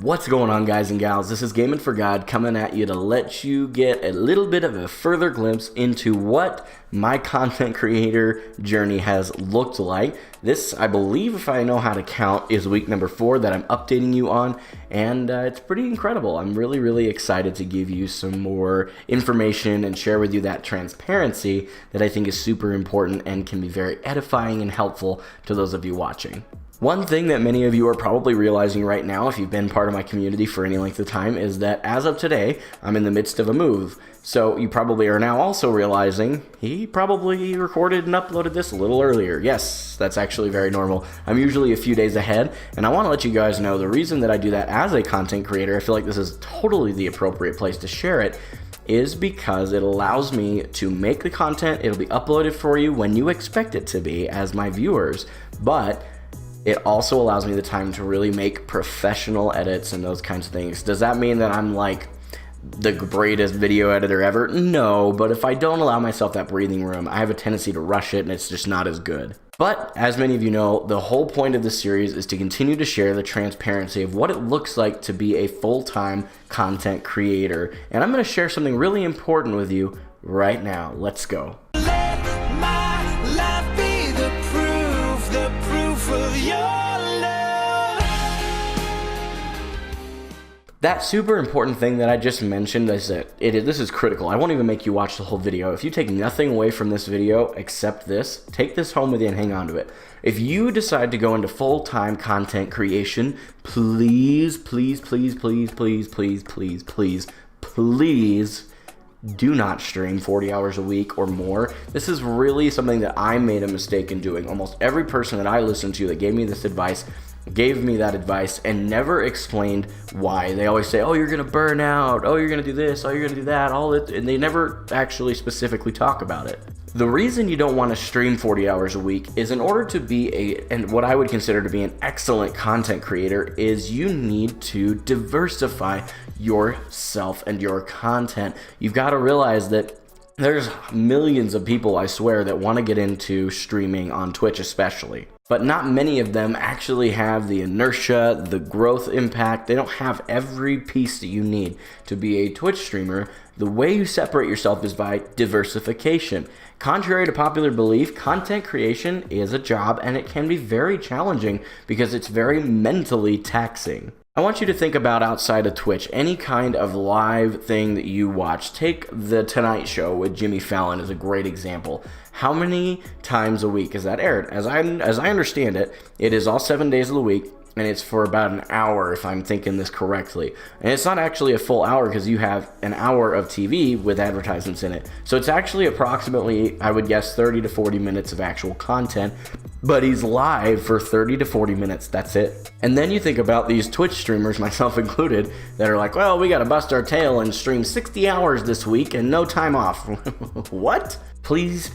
What's going on, guys and gals? This is Gaming for God coming at you to let you get a little bit of a further glimpse into what my content creator journey has looked like. This, I believe, if I know how to count, is week number 4 that I'm updating you on, and it's pretty incredible. I'm really excited to give you some more information and share with you that transparency that I think is super important and can be very edifying and helpful to those of you watching. One thing that many of you are probably realizing right now, if you've been part of my community for any length of time, is that as of today, I'm in the midst of a move. So you probably are now also realizing he probably recorded and uploaded this a little earlier. Yes, that's actually very normal. I'm usually a few days ahead, and I want to let you guys know the reason that I do that as a content creator, I feel like this is totally the appropriate place to share it, is because it allows me to make the content. It'll be uploaded for you when you expect it to be as my viewers, but it also allows me the time to really make professional edits and those kinds of things. Does that mean that I'm like the greatest video editor ever? No, but if I don't allow myself that breathing room, I have a tendency to rush it and it's just not as good. But as many of you know, the whole point of this series is to continue to share the transparency of what it looks like to be a full-time content creator. And I'm going to share something really important with you right now. Let's go. That super important thing that I just mentioned is that this is critical. I won't even make you watch the whole video. If you take nothing away from this video except this, take this home with you and hang on to it. If you decide to go into full-time content creation, please do not stream 40 hours a week or more. This is really something that I made a mistake in doing. Almost every person that I listened to that gave me this advice gave me that advice and never explained why. They always say, oh, you're gonna burn out, oh, you're gonna do this, oh, you're gonna do that, and they never actually specifically talk about it. The reason you don't want to stream 40 hours a week is in order to be and what I would consider to be an excellent content creator is you need to diversify yourself and your content. You've got to realize that there's millions of people, I swear, that want to get into streaming on Twitch especially. But not many of them actually have the inertia, the growth impact. They don't have every piece that you need to be a Twitch streamer. The way you separate yourself is by diversification. Contrary to popular belief, content creation is a job and it can be very challenging because it's very mentally taxing. I want you to think about outside of Twitch, any kind of live thing that you watch. Take The Tonight Show with Jimmy Fallon as a great example. How many times a week is that aired? As I understand it, it is all 7 days of the week, and it's for about an hour, if I'm thinking this correctly. And it's not actually a full hour because you have an hour of TV with advertisements in it. So it's actually approximately, I would guess, 30 to 40 minutes of actual content, but he's live for 30 to 40 minutes, that's it. And then you think about these Twitch streamers, myself included, that are like, well, we gotta bust our tail and stream 60 hours this week and no time off. What? Please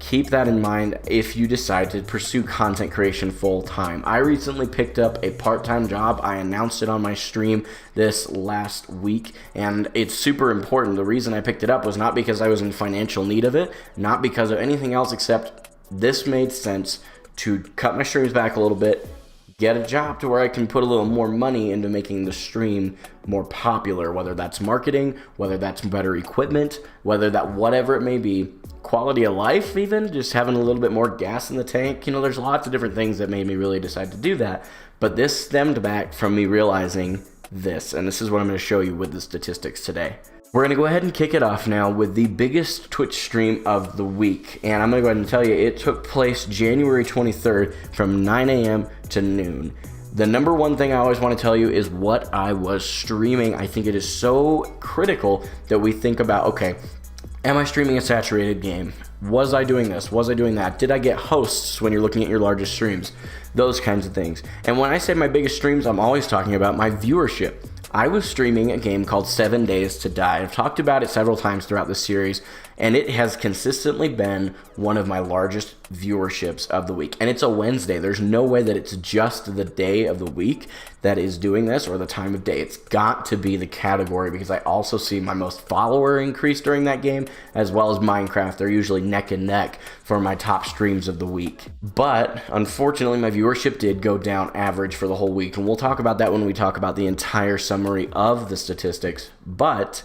keep that in mind if you decide to pursue content creation full time. I recently picked up a part-time job. I announced it on my stream this last week, and it's super important. The reason I picked it up was not because I was in financial need of it, not because of anything else, except this made sense to cut my streams back a little bit, get a job to where I can put a little more money into making the stream more popular, whether that's marketing, whether that's better equipment, whatever it may be, quality of life even, just having a little bit more gas in the tank. You know, there's lots of different things that made me really decide to do that, but this stemmed back from me realizing this, and this is what I'm going to show you with the statistics today. We're going to go ahead and kick it off now with the biggest Twitch stream of the week. And I'm going to go ahead and tell you, it took place January 23rd from 9 a.m. to noon. The number one thing I always want to tell you is what I was streaming. I think it is so critical that we think about, okay, am I streaming a saturated game? Was I doing this? Was I doing that? Did I get hosts when you're looking at your largest streams? Those kinds of things. And when I say my biggest streams, I'm always talking about my viewership. I was streaming a game called 7 Days to Die. I've talked about it several times throughout this series, and it has consistently been one of my largest viewerships of the week. And it's a Wednesday. There's no way that it's just the day of the week that is doing this, or the time of day. It's got to be the category, because I also see my most follower increase during that game, as well as Minecraft. They're usually neck and neck for my top streams of the week. But unfortunately, my viewership did go down average for the whole week, and we'll talk about that when we talk about the entire summary of the statistics. But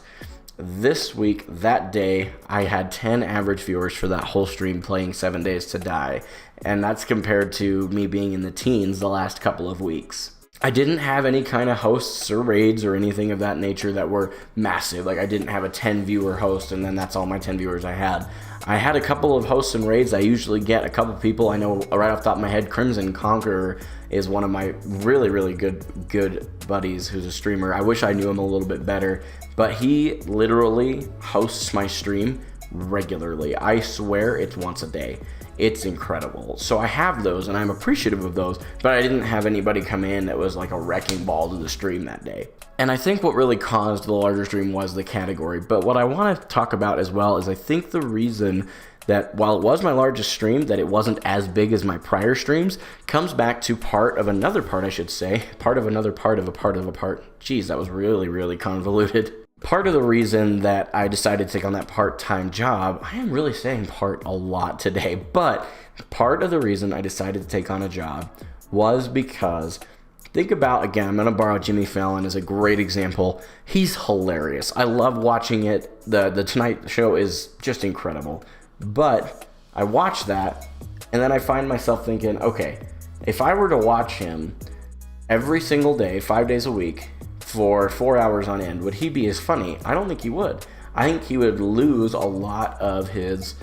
this week, that day, I had 10 average viewers for that whole stream playing 7 Days to Die, and that's compared to me being in the teens the last couple of weeks. I didn't have any kind of hosts or raids or anything of that nature that were massive. Like, I didn't have a 10 viewer host and then that's all my 10 viewers I had. I had a couple of hosts and raids. I usually get a couple people. I know right off the top of my head, Crimson Conqueror is one of my really good buddies who's a streamer. I wish I knew him a little bit better, but he literally hosts my stream regularly. I swear it's once a day. It's incredible. So I have those and I'm appreciative of those, but I didn't have anybody come in that was like a wrecking ball to the stream that day. And I think what really caused the larger stream was the category. But what I want to talk about as well is I think the reason that while it was my largest stream, that it wasn't as big as my prior streams, comes back to part of another part, I should say. Part of another part of a part of a part. Geez, that was really convoluted. Part of the reason that I decided to take on that part-time job, I am really saying part a lot today, but part of the reason I decided to take on a job was because, think about, again, I'm going to borrow Jimmy Fallon as a great example. He's hilarious. I love watching it. The Tonight Show is just incredible. But I watch that, and then I find myself thinking, okay, if I were to watch him every single day, 5 days a week, for 4 hours on end, would he be as funny? I don't think he would. I think he would lose a lot of his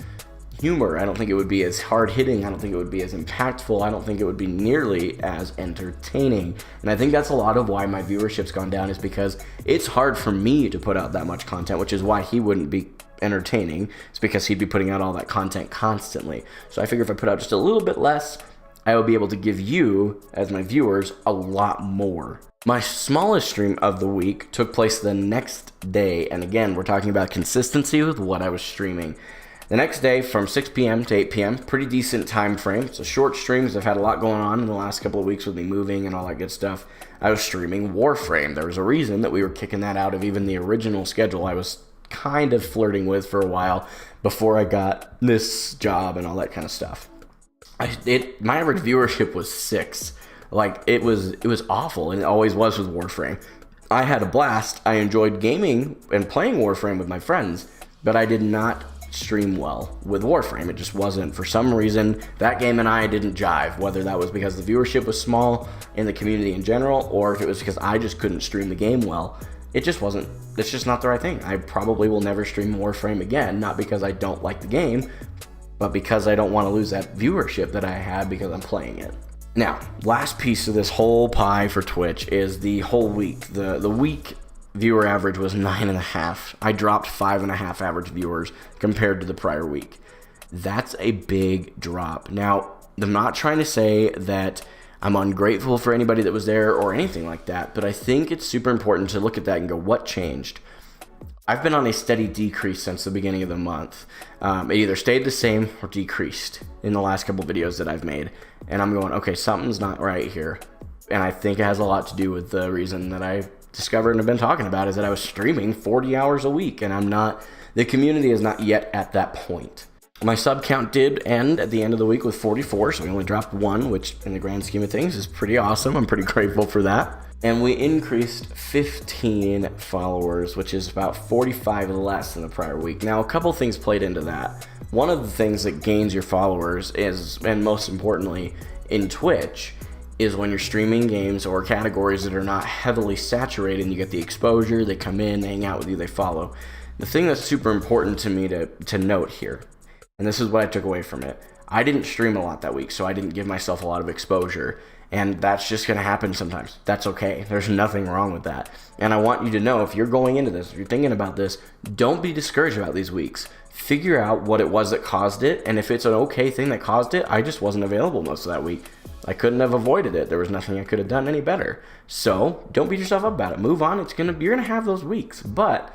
humor. I don't think it would be as hard-hitting. I don't think it would be as impactful. I don't think it would be nearly as entertaining. And I think that's a lot of why my viewership's gone down, is because it's hard for me to put out that much content, which is why he wouldn't be entertaining. It's because he'd be putting out all that content constantly. So I figure if I put out just a little bit less, I will be able to give you, as my viewers, a lot more. My smallest stream of the week took place the next day, and again, we're talking about consistency with what I was streaming. The next day from 6 p.m. to 8 p.m., pretty decent time frame. It's a short stream because I've had a lot going on in the last couple of weeks with me moving and all that good stuff. I was streaming Warframe. There was a reason that we were kicking that out of even the original schedule I was kind of flirting with for a while before I got this job and all that kind of stuff. My average viewership was 6. Like, it was awful, and it always was with Warframe. I had a blast. I enjoyed gaming and playing Warframe with my friends, but I did not stream well with Warframe. It just wasn't. For some reason, that game and I didn't jive, whether that was because the viewership was small in the community in general, or if it was because I just couldn't stream the game well. It just wasn't. It's just not the right thing. I probably will never stream Warframe again, not because I don't like the game, but because I don't want to lose that viewership that I had because I'm playing it. Now, last piece of this whole pie for Twitch is the whole week. The week viewer average was 9.5. I dropped 5.5 average viewers compared to the prior week. That's a big drop. Now, I'm not trying to say that I'm ungrateful for anybody that was there or anything like that, but I think it's super important to look at that and go, what changed? I've been on a steady decrease since the beginning of the month. It either stayed the same or decreased in the last couple videos that I've made. And I'm going, okay, something's not right here. And I think it has a lot to do with the reason that I discovered and have been talking about, is that I was streaming 40 hours a week, and the community is not yet at that point. My sub count did end at the end of the week with 44, so we only dropped 1, which in the grand scheme of things is pretty awesome. I'm pretty grateful for that. And we increased 15 followers, which is about 45 less than the prior week. Now, a couple things played into that. One of the things that gains your followers is, and most importantly in Twitch, is when you're streaming games or categories that are not heavily saturated and you get the exposure, they come in, they hang out with you, they follow. The thing that's super important to me to note here, and this is what I took away from it, I didn't stream a lot that week, so I didn't give myself a lot of exposure. And that's just going to happen sometimes. That's okay. There's nothing wrong with that. And I want you to know, if you're going into this, if you're thinking about this, don't be discouraged about these weeks. Figure out what it was that caused it. And if it's an okay thing that caused it, I just wasn't available most of that week. I couldn't have avoided it. There was nothing I could have done any better. So don't beat yourself up about it. Move on. You're going to have those weeks. But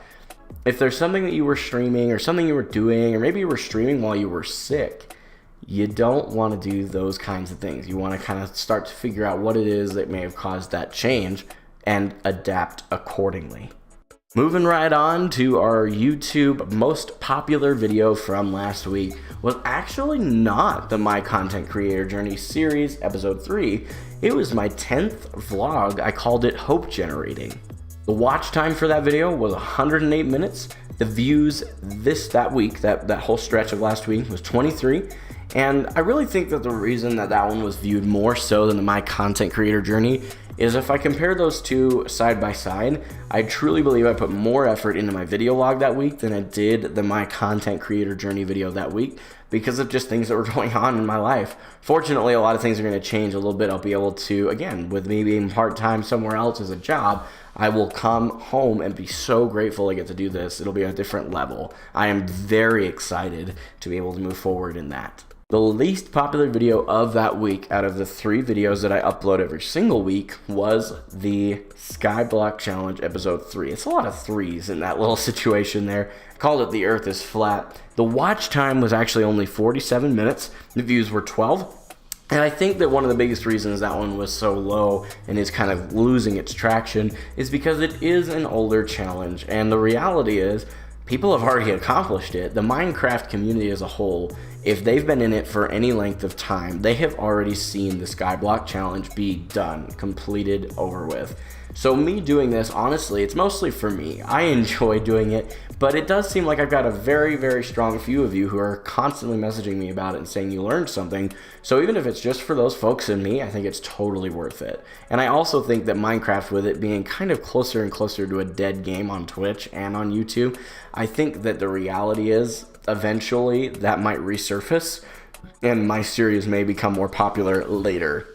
if there's something that you were streaming or something you were doing, or maybe you were streaming while you were sick, you don't want to do those kinds of things. You want to kind of start to figure out what it is that may have caused that change and adapt accordingly. Moving right on to our YouTube most popular video from last week was actually not the My Content Creator Journey series episode 3. It was my 10th vlog. I called it Hope Generating. The watch time for that video was 108 minutes. The views that week, that whole stretch of last week, was 23. And I really think that the reason that one was viewed more so than the My Content Creator Journey is if I compare those two side by side, I truly believe I put more effort into my video log that week than I did the My Content Creator Journey video that week, because of just things that were going on in my life. Fortunately, a lot of things are going to change a little bit. I'll be able to, again, with me being part-time somewhere else as a job, I will come home and be so grateful I get to do this. It'll be a different level. I am very excited to be able to move forward in that. The least popular video of that week out of the 3 videos that I upload every single week was the Skyblock Challenge episode 3. It's a lot of 3s in that little situation there. I called it The Earth is Flat. The watch time was actually only 47 minutes. The views were 12. And I think that one of the biggest reasons that one was so low and is kind of losing its traction is because it is an older challenge. And the reality is, people have already accomplished it. The Minecraft community as a whole, if they've been in it for any length of time, they have already seen the Skyblock Challenge be done, completed, over with. So me doing this, honestly, it's mostly for me. I enjoy doing it, but it does seem like I've got a very, very strong few of you who are constantly messaging me about it and saying you learned something. So even if it's just for those folks and me, I think it's totally worth it. And I also think that Minecraft, with it being kind of closer and closer to a dead game on Twitch and on YouTube, I think that the reality is eventually that might resurface and my series may become more popular later.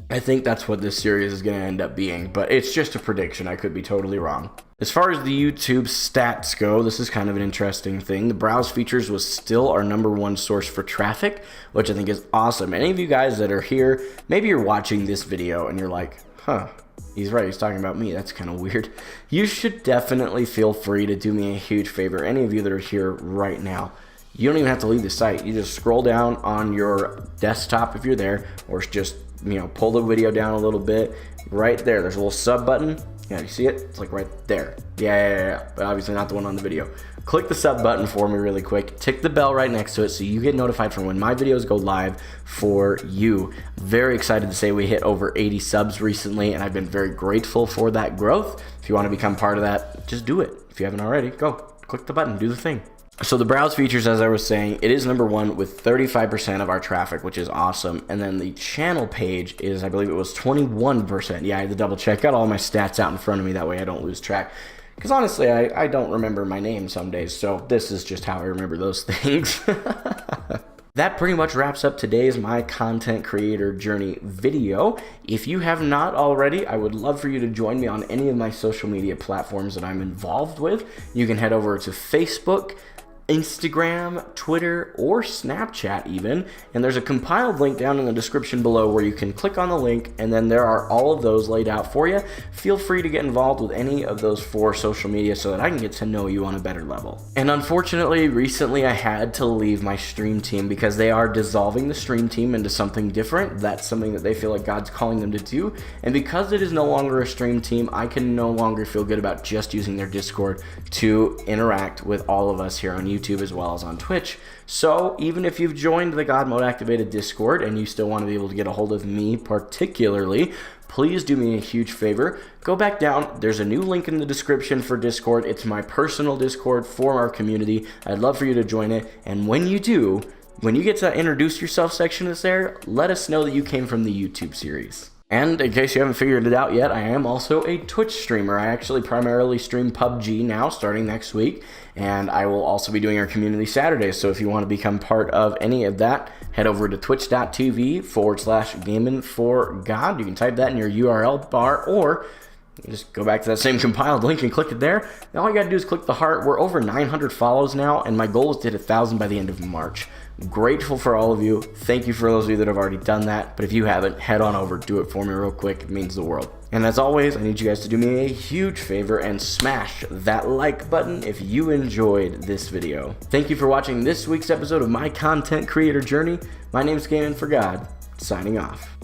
I think that's what this series is going to end up being, but it's just a prediction. I could be totally wrong. As far as the YouTube stats go, this is kind of an interesting thing. The browse features was still our #1 source for traffic, which I think is awesome. Any of you guys that are here, maybe you're watching this video and you're like, huh, he's right, he's talking about me. That's kind of weird. You should definitely feel free to do me a huge favor. Any of you that are here right now, you don't even have to leave the site. You just scroll down on your desktop if you're there, or just, pull the video down a little bit. Right there, there's a little sub button. Yeah, you see it? It's like right there. Yeah. But obviously not the one on the video. Click the sub button for me really quick. Tick the bell right next to it so you get notified for when my videos go live for you. Very excited to say we hit over 80 subs recently, and I've been very grateful for that growth. If you want to become part of that, just do it. If you haven't already, go. Click the button. Do the thing. So the browse features, as I was saying, it is #1 with 35% of our traffic, which is awesome. And then the channel page is, I believe it was 21%. Yeah, I had to double check. Got all my stats out in front of me. That way I don't lose track. Because honestly, I don't remember my name some days. So this is just how I remember those things. That pretty much wraps up today's My Content Creator Journey video. If you have not already, I would love for you to join me on any of my social media platforms that I'm involved with. You can head over to Facebook, Instagram, Twitter, or Snapchat even, and there's a compiled link down in the description below where you can click on the link, and then there are all of those laid out for you. Feel free to get involved with any of those 4 social media so that I can get to know you on a better level. And unfortunately, recently I had to leave my stream team because they are dissolving the stream team into something different. That's something that they feel like God's calling them to do, and because it is no longer a stream team, I can no longer feel good about just using their Discord to interact with all of us here on YouTube as well as on Twitch. So even if you've joined the God Mode Activated Discord and you still want to be able to get a hold of me particularly, please do me a huge favor. Go back down. There's a new link in the description for Discord. It's my personal Discord for our community. I'd love for you to join it. And when you do, when you get to introduce yourself section that's there, let us know that you came from the YouTube series. And in case you haven't figured it out yet, I am also a Twitch streamer. I actually primarily stream PUBG now, starting next week, and I will also be doing our community Saturdays. So if you want to become part of any of that, head over to twitch.tv/gamingforgod. You can type that in your URL bar, or just go back to that same compiled link and click it there. Now all you gotta do is click the heart. We're over 900 follows now, and my goal is to hit 1,000 by the end of March. Grateful for all of you. Thank you for those of you that have already done that. But if you haven't, head on over, do it for me real quick. It means the world. And as always, I need you guys to do me a huge favor and smash that like button if you enjoyed this video. Thank you for watching this week's episode of my content creator journey. My name's Gaming for God, signing off.